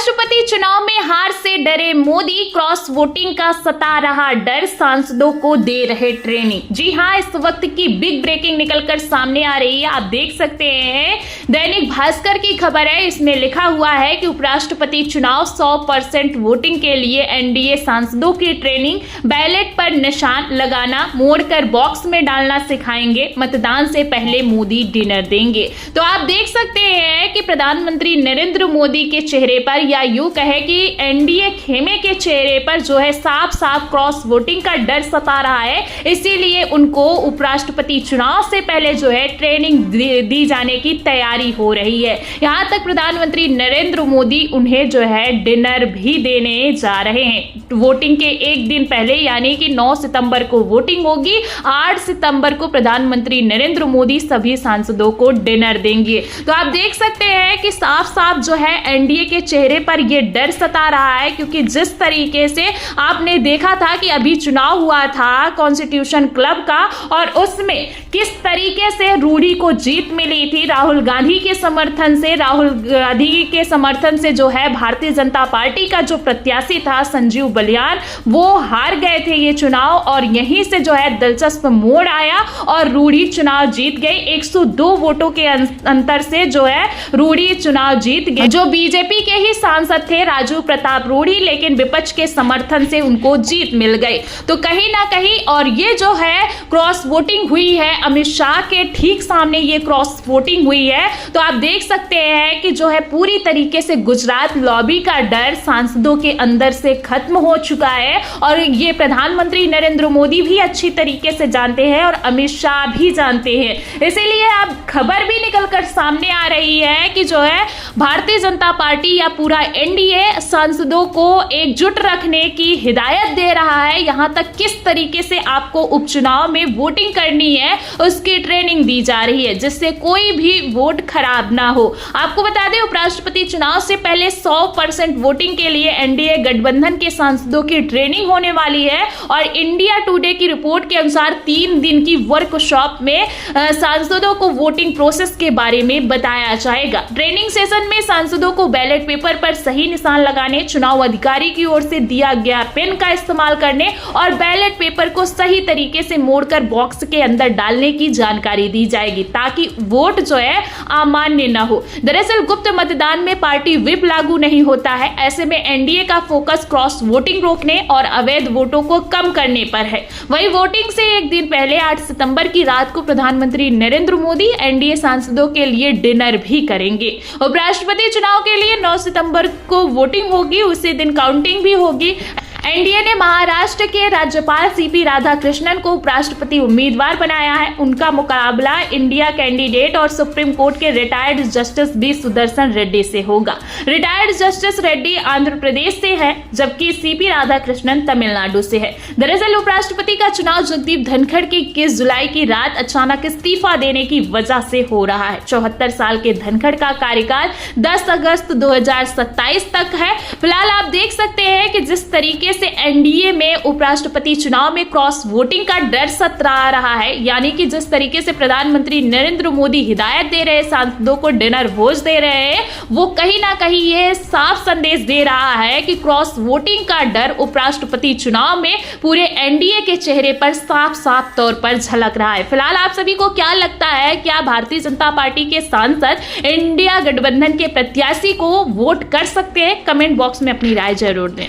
उपराष्ट्रपति चुनाव में हार से डरे मोदी, क्रॉस वोटिंग का सता रहा डर, सांसदों को दे रहे ट्रेनिंग। जी हां, इस वक्त की बिग ब्रेकिंग निकलकर सामने आ रही है। आप देख सकते हैं, दैनिक भास्कर की खबर है। इसमें लिखा हुआ है कि उपराष्ट्रपति चुनाव 100% वोटिंग के लिए एनडीए सांसदों की ट्रेनिंग, बैलेट पर निशान लगाना, मोड़कर बॉक्स में डालना सिखाएंगे, मतदान से पहले मोदी डिनर देंगे। तो आप देख सकते हैं कि प्रधानमंत्री नरेंद्र मोदी के चेहरे पर, या यूं कहे कि एनडीए खेमे के चेहरे पर जो है साफ साफ क्रॉस वोटिंग का डर सता रहा है। इसीलिए उनको उपराष्ट्रपति चुनाव से पहले जो है ट्रेनिंग दी जाने की तैयारी हो रही है। यहां तक प्रधानमंत्री नरेंद्र मोदी उन्हें जो है डिनर भी देने जा रहे हैं। वोटिंग के एक दिन पहले, यानी कि 9 सितंबर को वोटिंग होगी, 8 सितंबर को प्रधानमंत्री नरेंद्र मोदी सभी सांसदों को डिनर देंगे। तो आप देख सकते हैं कि साफ साफ जो है एनडीए के चेहरे पर यह डर सता रहा है, क्योंकि जिस तरीके से आपने देखा था कि अभी चुनाव हुआ था कॉन्स्टिट्यूशन क्लब का, और उसमें किस तरीके से रूडी को जीत मिली थी राहुल गांधी के समर्थन से। राहुल गांधी के समर्थन से जो है भारतीय जनता पार्टी का जो प्रत्याशी था संजीव बलियान, वो हार गए थे ये चुनाव, और यहीं से जो है दिलचस्प मोड़ आया और रूडी चुनाव जीत गए। 102 वोटों के अंतर से जो है रूडी चुनाव जीत गए, जो बीजेपी के ही सांसद थे राजू प्रताप रूडी, लेकिन विपक्ष के समर्थन से उनको जीत मिल गई। तो कहीं ना कहीं, और ये जो है क्रॉस वोटिंग हुई है, अमित शाह के ठीक सामने ये क्रॉस वोटिंग हुई है। तो आप देख सकते हैं कि जो है पूरी तरीके से गुजरात लॉबी का डर सांसदों के अंदर से खत्म हो चुका है, और ये प्रधानमंत्री नरेंद्र मोदी भी अच्छी तरीके से जानते हैं और अमित शाह भी जानते हैं। इसीलिए अब खबर भी निकलकर सामने आ रही है कि जो है भारतीय जनता पार्टी या पूरा एनडीए सांसदों को एकजुट रखने की हिदायत दे रहा है। यहां तक किस तरीके से आपको उपचुनाव में वोटिंग करनी है उसकी ट्रेनिंग दी जा रही है, जिससे कोई भी वोट खराब ना हो। आपको बता दें, उपराष्ट्रपति चुनाव से पहले 100% वोटिंग के लिए एनडीए गठबंधन के सांसदों की ट्रेनिंग होने वाली है, और इंडिया टुडे की रिपोर्ट के अनुसार 3 दिन की वर्कशॉप में सांसदों को वोटिंग प्रोसेस के बारे में बताया जाएगा। ट्रेनिंग सेशन में सांसदों को बैलेट पेपर पर सही निशान लगाने, चुनाव अधिकारी की ओर से दिया गया पेन का इस्तेमाल करने और बैलेट पेपर को सही तरीके से मोड़कर बॉक्स के अंदर डालने की जानकारी दी जाएगी, ताकि वोट जो है अमान्य न हो। दरअसल गुप्त मतदान में पार्टी व्हिप लागू नहीं होता है। ऐसे में एनडीए का फोकस क्रॉस वोटिंग रोकने और अवैध वोटों को कम करने पर है। वहीं वोटिंग से एक दिन पहले 8 सितंबर की रात को प्रधानमंत्री नरेंद्र मोदी एनडीए सांसदों के लिए डिनर भी करेंगे। उपराष्ट्रपति चुनाव के लिए 9 सितंबर को वोटिंग होगी, उसी दिन काउंटिंग भी होगी। एनडीए ने महाराष्ट्र के राज्यपाल सीपी राधाकृष्णन को उपराष्ट्रपति उम्मीदवार बनाया है। उनका मुकाबला इंडिया कैंडिडेट और सुप्रीम कोर्ट के retired justice B Sudarshan Reddy से होगा। रिटायर्ड जस्टिस रेड्डी आंध्र प्रदेश से है, जबकि सीपी राधाकृष्णन तमिलनाडु से है। दरअसल उपराष्ट्रपति का चुनाव जगदीप धनखड़ की 21 जुलाई की रात अचानक इस्तीफा देने की वजह से हो रहा है। 74 साल के धनखड़ का कार्यकाल 10 अगस्त 2027 तक है। फिलहाल आप देख सकते हैं कि जिस तरीके से एनडीए में उपराष्ट्रपति चुनाव में क्रॉस वोटिंग का डर सता रहा है, यानी कि जिस तरीके से प्रधानमंत्री नरेंद्र मोदी हिदायत दे रहे हैं, सांसदों को डिनर भोज दे रहे हैं, वो कहीं ना कहीं ये साफ संदेश दे रहा है कि क्रॉस वोटिंग का डर उपराष्ट्रपति चुनाव में पूरे एनडीए के चेहरे पर साफ साफ तौर पर झलक रहा है। फिलहाल आप सभी को क्या लगता है, क्या भारतीय जनता पार्टी के सांसद इंडिया गठबंधन के प्रत्याशी को वोट कर सकते हैं? कमेंट बॉक्स में अपनी राय जरूर दें।